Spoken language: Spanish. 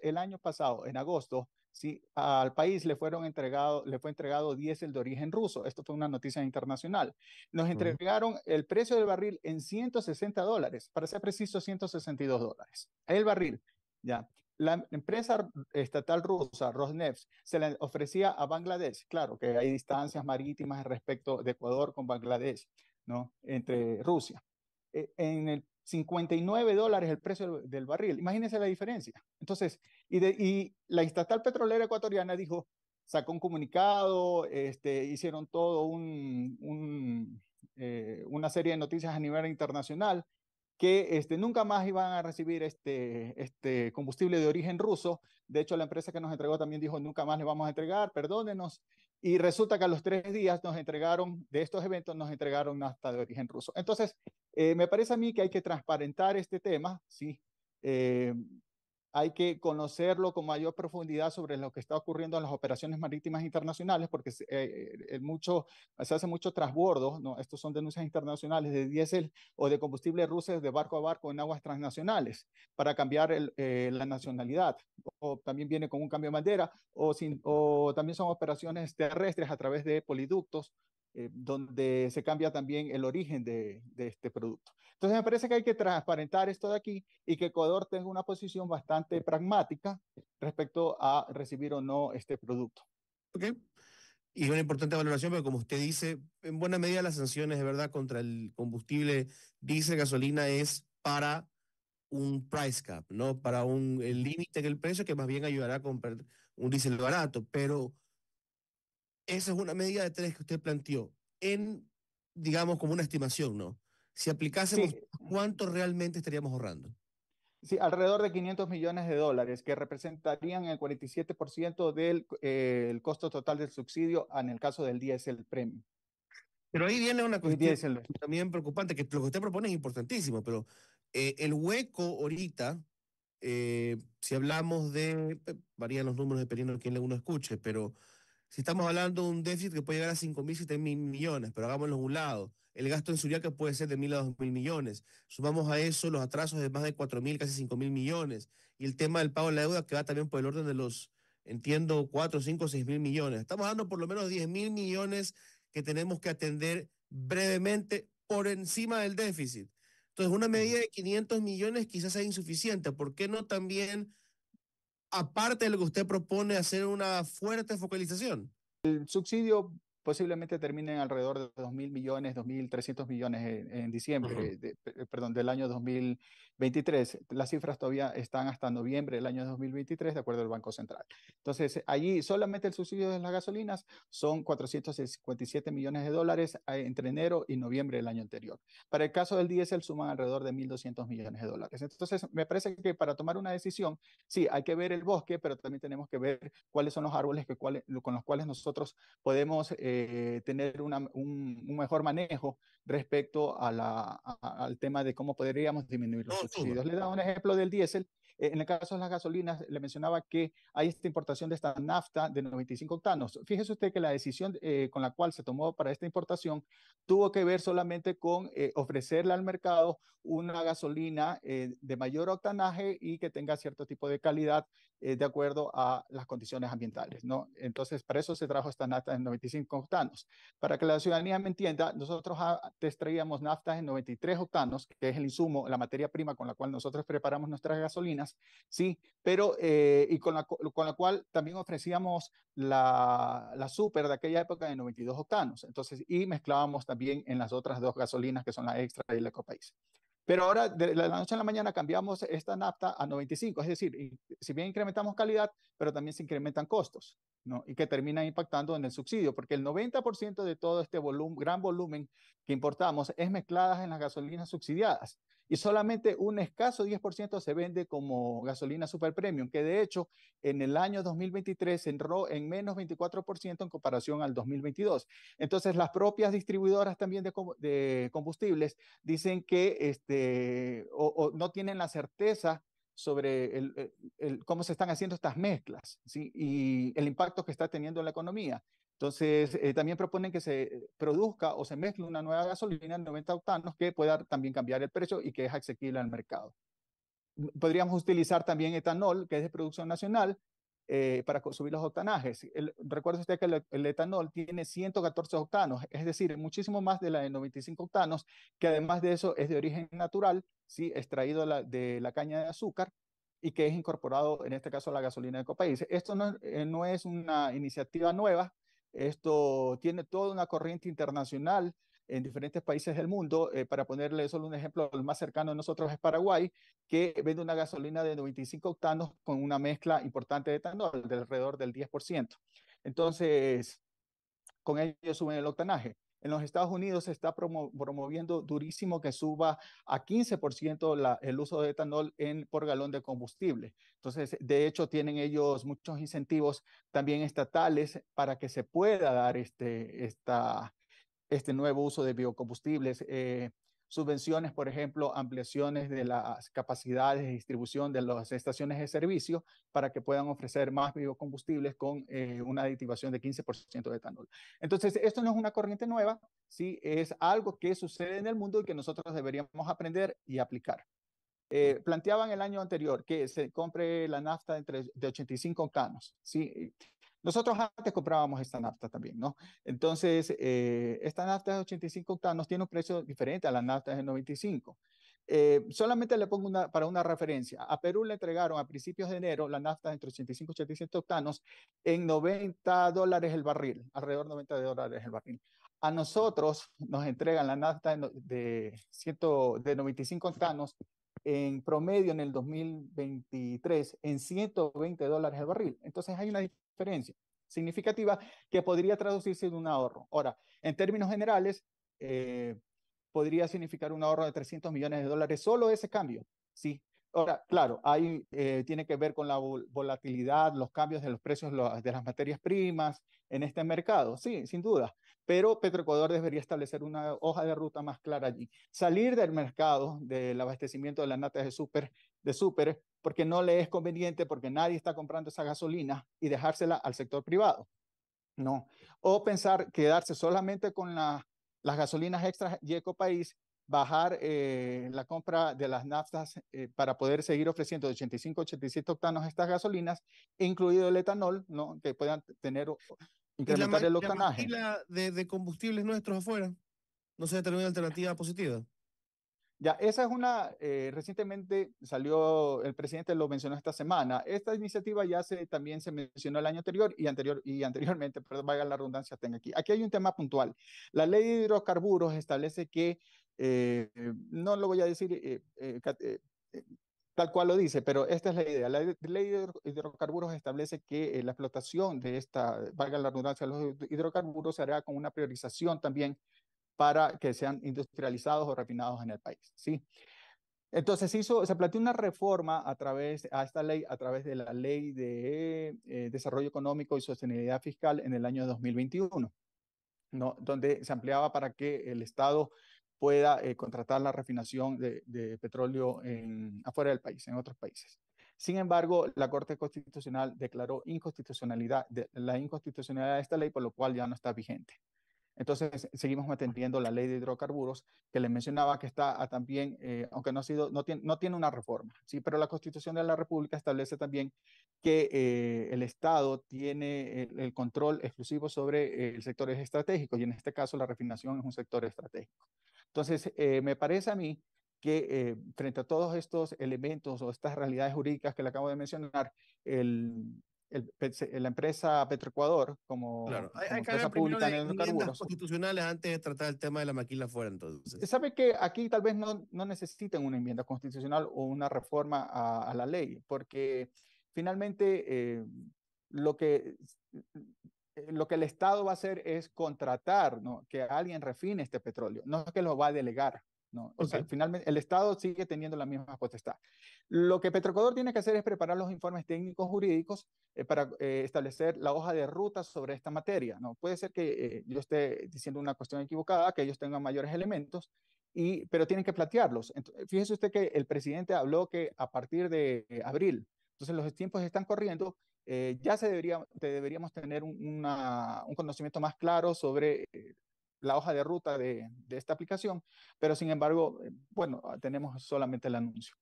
el año pasado, en agosto, sí, al país le fue entregado diésel de origen ruso. Esto fue una noticia internacional. Nos Ujú. entregaron el precio del barril en $160, para ser preciso, $162. El barril, ya. La empresa estatal rusa, Rosneft, se le ofrecía a Bangladesh. Claro que hay distancias marítimas respecto de Ecuador con Bangladesh, ¿no? Entre Rusia. En el $59 el precio del barril. Imagínense la diferencia. Entonces, y la estatal petrolera ecuatoriana dijo, sacó un comunicado, hicieron todo una serie de noticias a nivel internacional que nunca más iban a recibir este combustible de origen ruso. De hecho, la empresa que nos entregó también dijo, nunca más le vamos a entregar, perdónenos. Y resulta que a los 3 días nos entregaron, de estos eventos, nos entregaron nafta de origen ruso. Entonces, me parece a mí que hay que transparentar este tema, ¿sí? Eh, Hay que conocerlo con mayor profundidad sobre lo que está ocurriendo en las operaciones marítimas internacionales, porque se hace mucho transbordo, ¿no? Estos son denuncias internacionales de diésel o de combustible ruso de barco a barco en aguas transnacionales para cambiar la nacionalidad. O también viene con un cambio de bandera, o también son operaciones terrestres a través de poliductos, donde se cambia también el origen de este producto. Entonces me parece que hay que transparentar esto de aquí y que Ecuador tenga una posición bastante pragmática respecto a recibir o no este producto. ¿Ok? Y una importante valoración, pero como usted dice, en buena medida las sanciones de verdad contra el combustible diésel, gasolina es para un price cap, ¿no? Para el límite en el precio que más bien ayudará a comprar un diésel barato. Pero esa es una medida de tres que usted planteó en, digamos, como una estimación, ¿no? Si aplicásemos, Sí, ¿cuánto realmente estaríamos ahorrando? sí, alrededor de $500 millones, que representarían el 47% del el costo total del subsidio en el caso del diésel premium. Pero ahí viene una cuestión Diésel. también preocupante, que lo que usted propone es importantísimo, pero el hueco ahorita, si hablamos de, varían los números dependiendo de quién uno escuche, pero si estamos hablando de un déficit que puede llegar a 5.000, 7.000 millones, pero hagámoslo a un lado, el gasto en seguridad que puede ser de 1.000 a 2.000 millones, sumamos a eso los atrasos de más de 4.000, casi 5.000 millones, y el tema del pago de la deuda que va también por el orden de los, entiendo, 4, 5, 6.000 millones. Estamos dando por lo menos 10.000 millones que tenemos que atender brevemente por encima del déficit. Entonces, una medida de 500 millones quizás sea insuficiente. ¿Por qué no también, aparte de lo que usted propone, hacer una fuerte focalización? El subsidio posiblemente termine en alrededor de 2.000 millones, 2.300 millones en Ujú. diciembre, perdón, del año 2023. Las cifras todavía están hasta noviembre del año 2023, de acuerdo al Banco Central. Entonces, allí solamente el subsidio de las gasolinas son $457 millones entre enero y noviembre del año anterior. Para el caso del diésel suman alrededor de $1.200 millones. Entonces, me parece que para tomar una decisión, sí, hay que ver el bosque, pero también tenemos que ver cuáles son los árboles con los cuales nosotros podemos tener un mejor manejo respecto al tema de cómo podríamos disminuir los Todo suma. subsidios. Le da un ejemplo del diésel. En el caso de las gasolinas, le mencionaba que hay esta importación de esta nafta de 95 octanos. Fíjese usted que la decisión con la cual se tomó para esta importación tuvo que ver solamente con ofrecerle al mercado una gasolina de mayor octanaje y que tenga cierto tipo de calidad de acuerdo a las condiciones ambientales, ¿no? Entonces, para eso se trajo esta nafta en 95 octanos. Para que la ciudadanía me entienda, nosotros extraíamos naftas en 93 octanos, que es el insumo, la materia prima con la cual nosotros preparamos nuestras gasolinas, sí, pero y con la cual también ofrecíamos la super de aquella época de 92 octanos. Entonces, y mezclábamos también en las otras dos gasolinas que son la extra y la ecopaís. Pero ahora, de la noche a la mañana, cambiamos esta nafta a 95, es decir, si bien incrementamos calidad, pero también se incrementan costos, ¿no? Y que terminan impactando en el subsidio, porque el 90% de todo este gran volumen que importamos es mezcladas en las gasolinas subsidiadas. Y solamente un escaso 10% se vende como gasolina super premium, que de hecho en el año 2023 se entró en menos 24% en comparación al 2022. Entonces, las propias distribuidoras también de combustibles dicen que o no tienen la certeza sobre cómo se están haciendo estas mezclas, ¿sí? Y el impacto que está teniendo en la economía. Entonces, también proponen que se produzca o se mezcle una nueva gasolina en 90 octanos que pueda también cambiar el precio y que es asequible al mercado. Podríamos utilizar también etanol, que es de producción nacional, para subir los octanajes. Recuerde usted que el etanol tiene 114 octanos, es decir, muchísimo más de la de 95 octanos, que además de eso es de origen natural, ¿sí? Extraído de la caña de azúcar y que es incorporado, en este caso, a la gasolina de Ecopaís. Esto no es una iniciativa nueva, esto tiene toda una corriente internacional en diferentes países del mundo. Para ponerle solo un ejemplo, el más cercano a nosotros es Paraguay, que vende una gasolina de 95 octanos con una mezcla importante de etanol, de alrededor del 10%. Entonces, con ello suben el octanaje. En los Estados Unidos se está promoviendo durísimo que suba a 15% el uso de etanol por galón de combustible. Entonces, de hecho, tienen ellos muchos incentivos también estatales para que se pueda dar este nuevo uso de biocombustibles, subvenciones, por ejemplo, ampliaciones de las capacidades de distribución de las estaciones de servicio para que puedan ofrecer más biocombustibles con una aditivación de 15% de etanol. Entonces, esto no es una corriente nueva, sí, es algo que sucede en el mundo y que nosotros deberíamos aprender y aplicar. Planteaban el año anterior que se compre la nafta de 85 octanos, ¿sí? Nosotros antes comprábamos esta nafta también, ¿no? Entonces, esta nafta de 85 octanos tiene un precio diferente a la nafta de 95. Solamente le pongo para una referencia. A Perú le entregaron a principios de enero la nafta entre 85 y 87 octanos en $90 el barril, alrededor de $90 el barril. A nosotros nos entregan la nafta de 95 octanos en promedio en el 2023 en $120 el barril. Entonces hay una diferencia significativa que podría traducirse en un ahorro. Ahora, en términos generales, eh, podría significar un ahorro de $300 millones solo ese cambio, ¿sí? Ahora, claro, tiene que ver con la volatilidad, los cambios de los precios de las materias primas en este mercado, sí, sin duda, pero Petroecuador debería establecer una hoja de ruta más clara allí. Salir del mercado del abastecimiento de las natas de súper, porque no le es conveniente, porque nadie está comprando esa gasolina y dejársela al sector privado. No. O pensar quedarse solamente con las gasolinas extras y Ecopaís, bajar la compra de las naftas para poder seguir ofreciendo de 85, 87 octanos estas gasolinas, incluido el etanol, ¿no? Que puedan ¿Y incrementar el la octanaje. maquila de combustibles nuestros afuera? ¿No se determina alternativa positiva? Ya, esa es recientemente salió, el presidente lo mencionó esta semana. Esta iniciativa también se mencionó el año anterior y anteriormente, perdón, valga la redundancia, tengo aquí. Aquí hay un tema puntual. La ley de hidrocarburos establece que, no lo voy a decir eh, tal cual lo dice, pero esta es la idea. La ley de hidrocarburos establece que la explotación de valga la redundancia, los hidrocarburos se hará con una priorización también para que sean industrializados o refinados en el país, ¿sí? Entonces se planteó una reforma a esta ley a través de la Ley de Desarrollo Económico y Sostenibilidad Fiscal en el año 2021, ¿no? Donde se ampliaba para que el Estado pueda contratar la refinación de petróleo afuera del país, en otros países. Sin embargo, la Corte Constitucional declaró la inconstitucionalidad de esta ley, por lo cual ya no está vigente. Entonces, seguimos manteniendo la ley de hidrocarburos que les mencionaba que está también, aunque no tiene una reforma, ¿sí? Pero la Constitución de la República establece también que el Estado tiene el control exclusivo sobre el sector estratégico y en este caso la refinación es un sector estratégico. Entonces, me parece a mí que frente a todos estos elementos o estas realidades jurídicas que le acabo de mencionar, el, la empresa Petroecuador, como, Claro, hay como que hablar empresa primero pública de en enmiendas hidrocarburos, constitucionales antes de tratar el tema de la maquila afuera, entonces. sabe que aquí tal vez no necesiten una enmienda constitucional o una reforma a la ley, porque finalmente lo que, lo que el Estado va a hacer es contratar, ¿no? Que alguien refine este petróleo, no es que lo va a delegar. No, o Ok. sea, finalmente el Estado sigue teniendo la misma potestad. Lo que Petroecuador tiene que hacer es preparar los informes técnicos jurídicos para establecer la hoja de ruta sobre esta materia. ¿No? Puede ser que yo esté diciendo una cuestión equivocada, que ellos tengan mayores elementos, pero tienen que plantearlos. Entonces, fíjese usted que el presidente habló que a partir de abril, entonces los tiempos están corriendo, ya deberíamos tener un conocimiento más claro sobre la hoja de ruta de esta aplicación, pero sin embargo, bueno, tenemos solamente el anuncio.